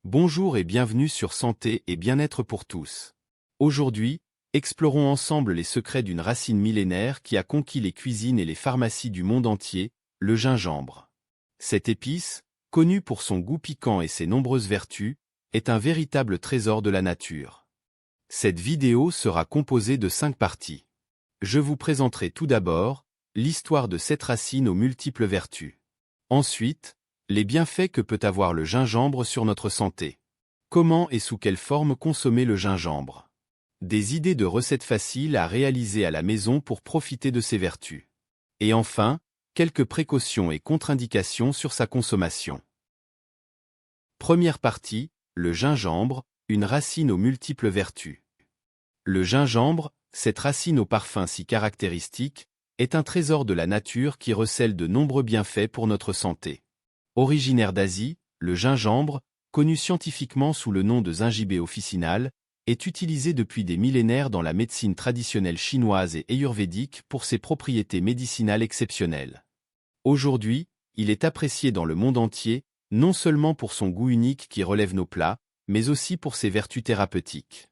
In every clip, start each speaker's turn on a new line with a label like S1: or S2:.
S1: Bonjour et bienvenue sur Santé et Bien-être pour tous. Aujourd'hui, explorons ensemble les secrets d'une racine millénaire qui a conquis les cuisines et les pharmacies du monde entier, le gingembre. Cette épice, connue pour son goût piquant et ses nombreuses vertus, est un véritable trésor de la nature. Cette vidéo sera composée de 5 parties. Je vous présenterai tout d'abord l'histoire de cette racine aux multiples vertus. Ensuite, les bienfaits que peut avoir le gingembre sur notre santé. Comment et sous quelle forme consommer le gingembre. Des idées de recettes faciles à réaliser à la maison pour profiter de ses vertus. Et enfin, quelques précautions et contre-indications sur sa consommation. Première partie, le gingembre, une racine aux multiples vertus. Le gingembre, cette racine au parfum si caractéristique, est un trésor de la nature qui recèle de nombreux bienfaits pour notre santé. Originaire d'Asie, le gingembre, connu scientifiquement sous le nom de Zingiber officinal, est utilisé depuis des millénaires dans la médecine traditionnelle chinoise et ayurvédique pour ses propriétés médicinales exceptionnelles. Aujourd'hui, il est apprécié dans le monde entier, non seulement pour son goût unique qui relève nos plats, mais aussi pour ses vertus thérapeutiques.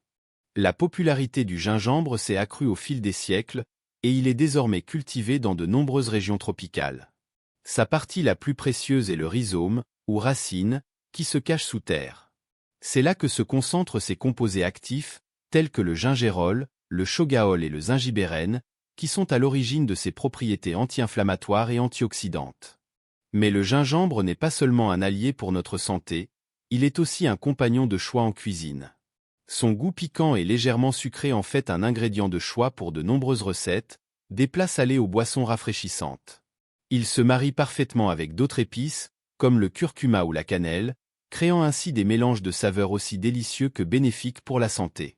S1: La popularité du gingembre s'est accrue au fil des siècles, et il est désormais cultivé dans de nombreuses régions tropicales. Sa partie la plus précieuse est le rhizome, ou racine, qui se cache sous terre. C'est là que se concentrent ses composés actifs, tels que le gingérol, le shogaol et le zingibérène, qui sont à l'origine de ses propriétés anti-inflammatoires et antioxydantes. Mais le gingembre n'est pas seulement un allié pour notre santé, il est aussi un compagnon de choix en cuisine. Son goût piquant et légèrement sucré en fait un ingrédient de choix pour de nombreuses recettes, des plats salés aux boissons rafraîchissantes. Il se marie parfaitement avec d'autres épices, comme le curcuma ou la cannelle, créant ainsi des mélanges de saveurs aussi délicieux que bénéfiques pour la santé.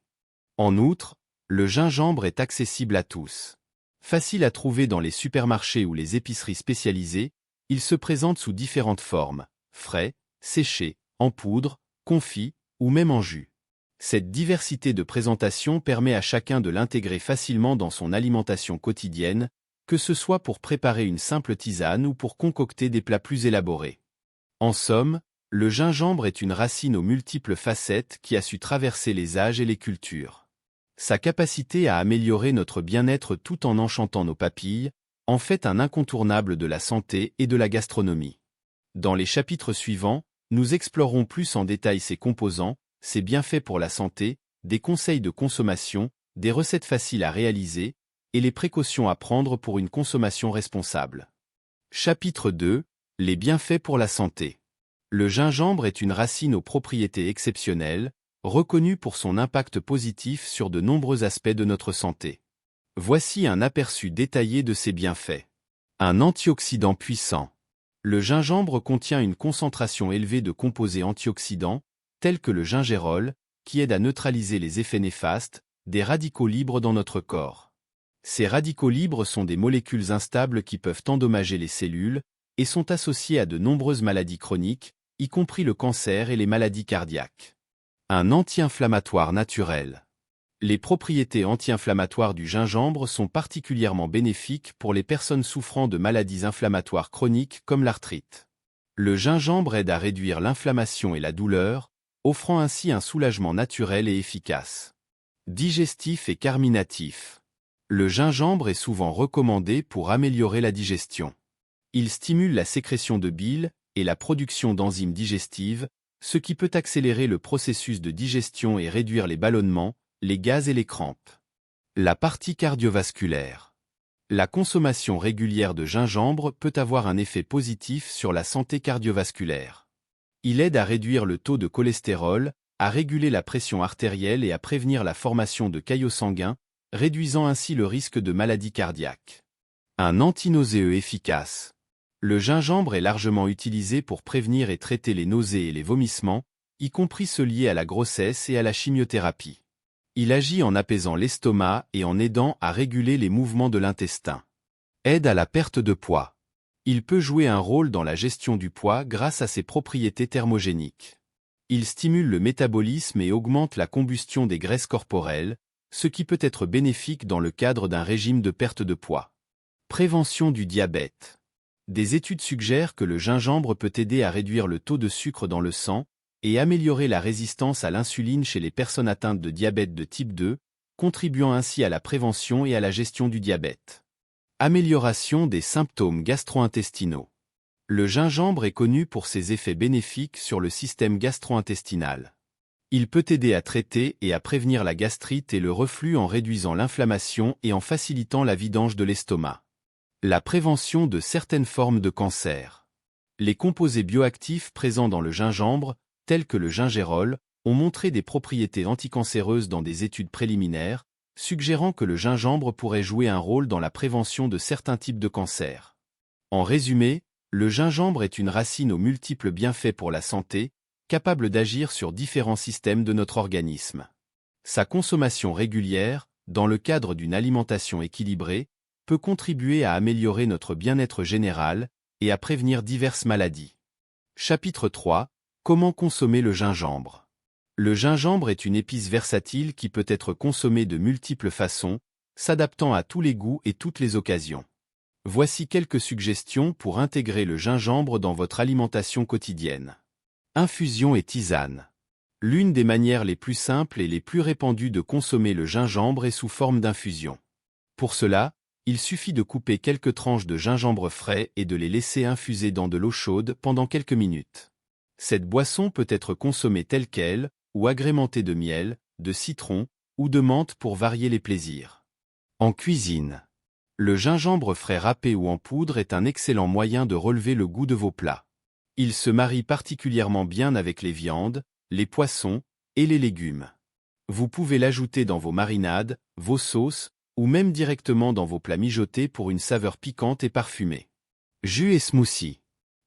S1: En outre, le gingembre est accessible à tous. Facile à trouver dans les supermarchés ou les épiceries spécialisées, il se présente sous différentes formes, frais, séché, en poudre, confit ou même en jus. Cette diversité de présentation permet à chacun de l'intégrer facilement dans son alimentation quotidienne, que ce soit pour préparer une simple tisane ou pour concocter des plats plus élaborés. En somme, le gingembre est une racine aux multiples facettes qui a su traverser les âges et les cultures. Sa capacité à améliorer notre bien-être tout en enchantant nos papilles en fait un incontournable de la santé et de la gastronomie. Dans les chapitres suivants, nous explorerons plus en détail ses composants, ses bienfaits pour la santé, des conseils de consommation, des recettes faciles à réaliser, et les précautions à prendre pour une consommation responsable. Chapitre 2. Les bienfaits pour la santé. Le gingembre est une racine aux propriétés exceptionnelles, reconnue pour son impact positif sur de nombreux aspects de notre santé. Voici un aperçu détaillé de ses bienfaits. Un antioxydant puissant. Le gingembre contient une concentration élevée de composés antioxydants, tels que le gingérol, qui aide à neutraliser les effets néfastes des radicaux libres dans notre corps. Ces radicaux libres sont des molécules instables qui peuvent endommager les cellules et sont associées à de nombreuses maladies chroniques, y compris le cancer et les maladies cardiaques. Un anti-inflammatoire naturel. Les propriétés anti-inflammatoires du gingembre sont particulièrement bénéfiques pour les personnes souffrant de maladies inflammatoires chroniques comme l'arthrite. Le gingembre aide à réduire l'inflammation et la douleur, offrant ainsi un soulagement naturel et efficace. Digestif et carminatif. Le gingembre est souvent recommandé pour améliorer la digestion. Il stimule la sécrétion de bile et la production d'enzymes digestives, ce qui peut accélérer le processus de digestion et réduire les ballonnements, les gaz et les crampes. La partie cardiovasculaire. La consommation régulière de gingembre peut avoir un effet positif sur la santé cardiovasculaire. Il aide à réduire le taux de cholestérol, à réguler la pression artérielle et à prévenir la formation de caillots sanguins, réduisant ainsi le risque de maladie cardiaque. Un antinauséeux efficace. Le gingembre est largement utilisé pour prévenir et traiter les nausées et les vomissements, y compris ceux liés à la grossesse et à la chimiothérapie. Il agit en apaisant l'estomac et en aidant à réguler les mouvements de l'intestin. Aide à la perte de poids. Il peut jouer un rôle dans la gestion du poids grâce à ses propriétés thermogéniques. Il stimule le métabolisme et augmente la combustion des graisses corporelles, ce qui peut être bénéfique dans le cadre d'un régime de perte de poids. Prévention du diabète. Des études suggèrent que le gingembre peut aider à réduire le taux de sucre dans le sang, et améliorer la résistance à l'insuline chez les personnes atteintes de diabète de type 2, contribuant ainsi à la prévention et à la gestion du diabète. Amélioration des symptômes gastro-intestinaux. Le gingembre est connu pour ses effets bénéfiques sur le système gastro-intestinal. Il peut aider à traiter et à prévenir la gastrite et le reflux en réduisant l'inflammation et en facilitant la vidange de l'estomac. La prévention de certaines formes de cancer. Les composés bioactifs présents dans le gingembre, tels que le gingérol, ont montré des propriétés anticancéreuses dans des études préliminaires, suggérant que le gingembre pourrait jouer un rôle dans la prévention de certains types de cancers. En résumé, le gingembre est une racine aux multiples bienfaits pour la santé, capable d'agir sur différents systèmes de notre organisme. Sa consommation régulière, dans le cadre d'une alimentation équilibrée, peut contribuer à améliorer notre bien-être général et à prévenir diverses maladies. Chapitre 3. Comment consommer le gingembre? Le gingembre est une épice versatile qui peut être consommée de multiples façons, s'adaptant à tous les goûts et toutes les occasions. Voici quelques suggestions pour intégrer le gingembre dans votre alimentation quotidienne. Infusion et tisane. L'une des manières les plus simples et les plus répandues de consommer le gingembre est sous forme d'infusion. Pour cela, il suffit de couper quelques tranches de gingembre frais et de les laisser infuser dans de l'eau chaude pendant quelques minutes. Cette boisson peut être consommée telle quelle, ou agrémentée de miel, de citron, ou de menthe pour varier les plaisirs. En cuisine. Le gingembre frais râpé ou en poudre est un excellent moyen de relever le goût de vos plats. Il se marie particulièrement bien avec les viandes, les poissons et les légumes. Vous pouvez l'ajouter dans vos marinades, vos sauces, ou même directement dans vos plats mijotés pour une saveur piquante et parfumée. Jus et smoothie.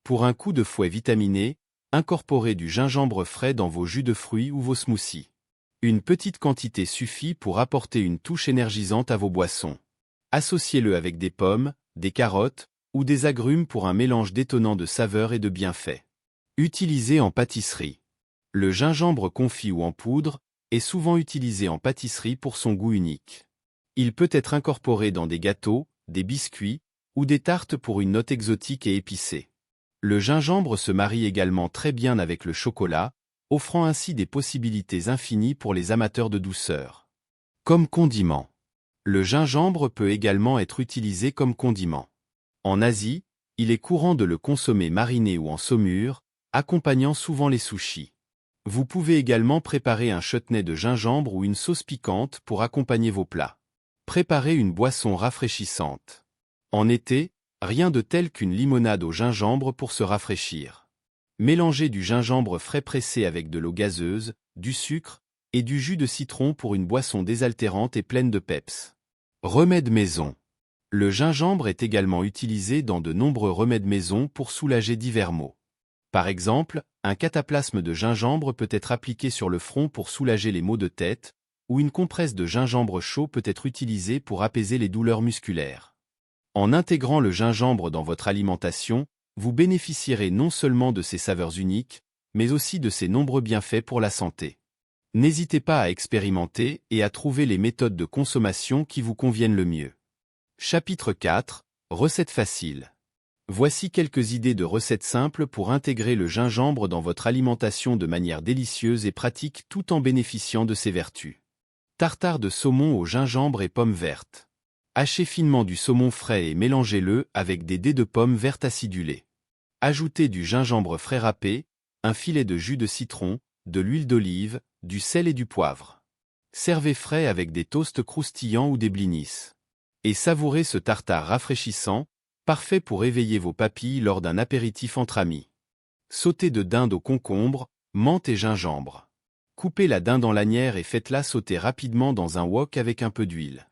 S1: Pour un coup de fouet vitaminé, incorporez du gingembre frais dans vos jus de fruits ou vos smoothies. Une petite quantité suffit pour apporter une touche énergisante à vos boissons. Associez-le avec des pommes, des carottes, ou des agrumes pour un mélange détonnant de saveurs et de bienfaits. Utilisé en pâtisserie. Le gingembre confit ou en poudre est souvent utilisé en pâtisserie pour son goût unique. Il peut être incorporé dans des gâteaux, des biscuits, ou des tartes pour une note exotique et épicée. Le gingembre se marie également très bien avec le chocolat, offrant ainsi des possibilités infinies pour les amateurs de douceur. Comme condiment. Le gingembre peut également être utilisé comme condiment. En Asie, il est courant de le consommer mariné ou en saumure, accompagnant souvent les sushis. Vous pouvez également préparer un chutney de gingembre ou une sauce piquante pour accompagner vos plats. Préparez une boisson rafraîchissante. En été, rien de tel qu'une limonade au gingembre pour se rafraîchir. Mélangez du gingembre frais pressé avec de l'eau gazeuse, du sucre et du jus de citron pour une boisson désaltérante et pleine de peps. Remède maison. Le gingembre est également utilisé dans de nombreux remèdes maison pour soulager divers maux. Par exemple, un cataplasme de gingembre peut être appliqué sur le front pour soulager les maux de tête, ou une compresse de gingembre chaud peut être utilisée pour apaiser les douleurs musculaires. En intégrant le gingembre dans votre alimentation, vous bénéficierez non seulement de ses saveurs uniques, mais aussi de ses nombreux bienfaits pour la santé. N'hésitez pas à expérimenter et à trouver les méthodes de consommation qui vous conviennent le mieux. Chapitre 4. Recettes faciles. Voici quelques idées de recettes simples pour intégrer le gingembre dans votre alimentation de manière délicieuse et pratique tout en bénéficiant de ses vertus. Tartare de saumon au gingembre et pommes vertes. Hachez finement du saumon frais et mélangez-le avec des dés de pommes vertes acidulées. Ajoutez du gingembre frais râpé, un filet de jus de citron, de l'huile d'olive, du sel et du poivre. Servez frais avec des toasts croustillants ou des blinis. Et savourez ce tartare rafraîchissant, parfait pour éveiller vos papilles lors d'un apéritif entre amis. Sauté de dinde au concombre, menthe et gingembre. Coupez la dinde en lanières et faites-la sauter rapidement dans un wok avec un peu d'huile.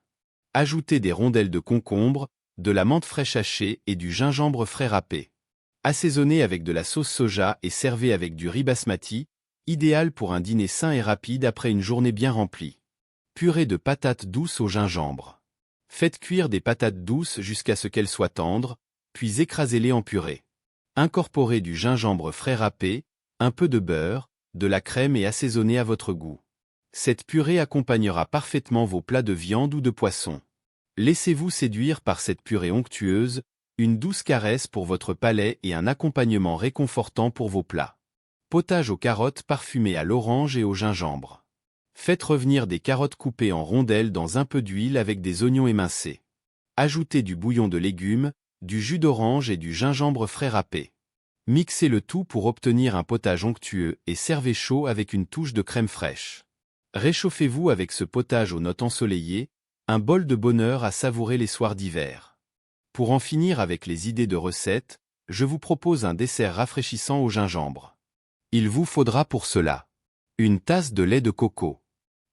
S1: Ajoutez des rondelles de concombre, de la menthe fraîche hachée et du gingembre frais râpé. Assaisonnez avec de la sauce soja et servez avec du riz basmati, idéal pour un dîner sain et rapide après une journée bien remplie. Purée de patates douces au gingembre. Faites cuire des patates douces jusqu'à ce qu'elles soient tendres, puis écrasez-les en purée. Incorporez du gingembre frais râpé, un peu de beurre, de la crème et assaisonnez à votre goût. Cette purée accompagnera parfaitement vos plats de viande ou de poisson. Laissez-vous séduire par cette purée onctueuse, une douce caresse pour votre palais et un accompagnement réconfortant pour vos plats. Potage aux carottes parfumées à l'orange et au gingembre. Faites revenir des carottes coupées en rondelles dans un peu d'huile avec des oignons émincés. Ajoutez du bouillon de légumes, du jus d'orange et du gingembre frais râpé. Mixez le tout pour obtenir un potage onctueux et servez chaud avec une touche de crème fraîche. Réchauffez-vous avec ce potage aux notes ensoleillées, un bol de bonheur à savourer les soirs d'hiver. Pour en finir avec les idées de recettes, je vous propose un dessert rafraîchissant au gingembre. Il vous faudra pour cela une tasse de lait de coco,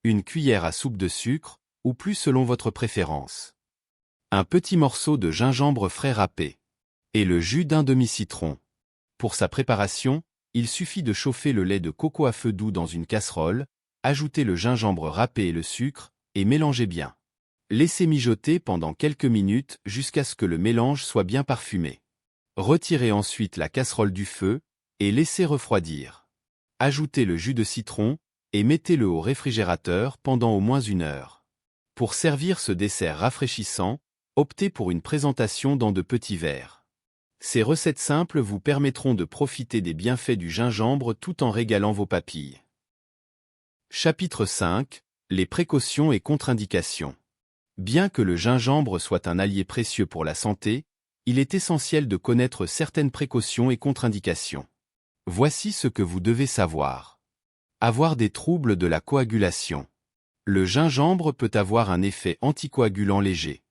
S1: une cuillère à soupe de sucre, ou plus selon votre préférence, un petit morceau de gingembre frais râpé, et le jus d'un demi-citron. Pour sa préparation, il suffit de chauffer le lait de coco à feu doux dans une casserole, ajouter le gingembre râpé et le sucre, et mélanger bien. Laissez mijoter pendant quelques minutes jusqu'à ce que le mélange soit bien parfumé. Retirez ensuite la casserole du feu, et laissez refroidir. Ajoutez le jus de citron, et mettez-le au réfrigérateur pendant au moins 1 heure. Pour servir ce dessert rafraîchissant, optez pour une présentation dans de petits verres. Ces recettes simples vous permettront de profiter des bienfaits du gingembre tout en régalant vos papilles. Chapitre 5. Les précautions et contre-indications. Bien que le gingembre soit un allié précieux pour la santé, il est essentiel de connaître certaines précautions et contre-indications. Voici ce que vous devez savoir. Avoir des troubles de la coagulation. Le gingembre peut avoir un effet anticoagulant léger.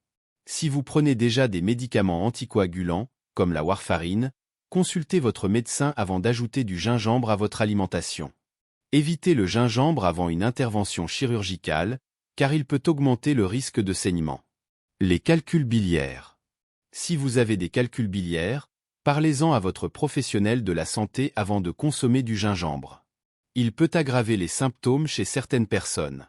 S1: Si vous prenez déjà des médicaments anticoagulants, comme la warfarine, consultez votre médecin avant d'ajouter du gingembre à votre alimentation. Évitez le gingembre avant une intervention chirurgicale, car il peut augmenter le risque de saignement. Les calculs biliaires. Si vous avez des calculs biliaires, parlez-en à votre professionnel de la santé avant de consommer du gingembre. Il peut aggraver les symptômes chez certaines personnes.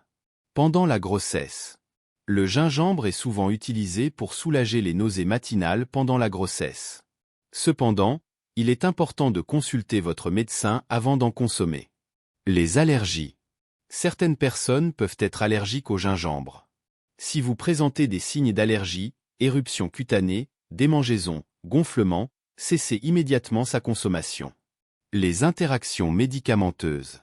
S1: Pendant la grossesse. Le gingembre est souvent utilisé pour soulager les nausées matinales pendant la grossesse. Cependant, il est important de consulter votre médecin avant d'en consommer. Les allergies. Certaines personnes peuvent être allergiques au gingembre. Si vous présentez des signes d'allergie, éruption cutanée, démangeaison, gonflement, cessez immédiatement sa consommation. Les interactions médicamenteuses.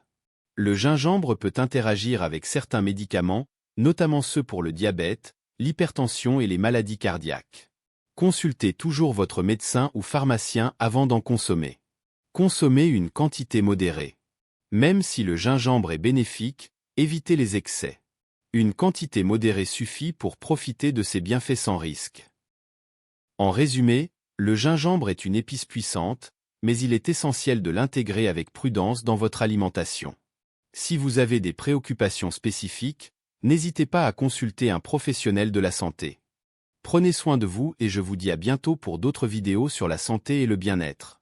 S1: Le gingembre peut interagir avec certains médicaments, notamment ceux pour le diabète, l'hypertension et les maladies cardiaques. Consultez toujours votre médecin ou pharmacien avant d'en consommer. Consommez une quantité modérée. Même si le gingembre est bénéfique, évitez les excès. Une quantité modérée suffit pour profiter de ses bienfaits sans risque. En résumé, le gingembre est une épice puissante, mais il est essentiel de l'intégrer avec prudence dans votre alimentation. Si vous avez des préoccupations spécifiques, n'hésitez pas à consulter un professionnel de la santé. Prenez soin de vous et je vous dis à bientôt pour d'autres vidéos sur la santé et le bien-être.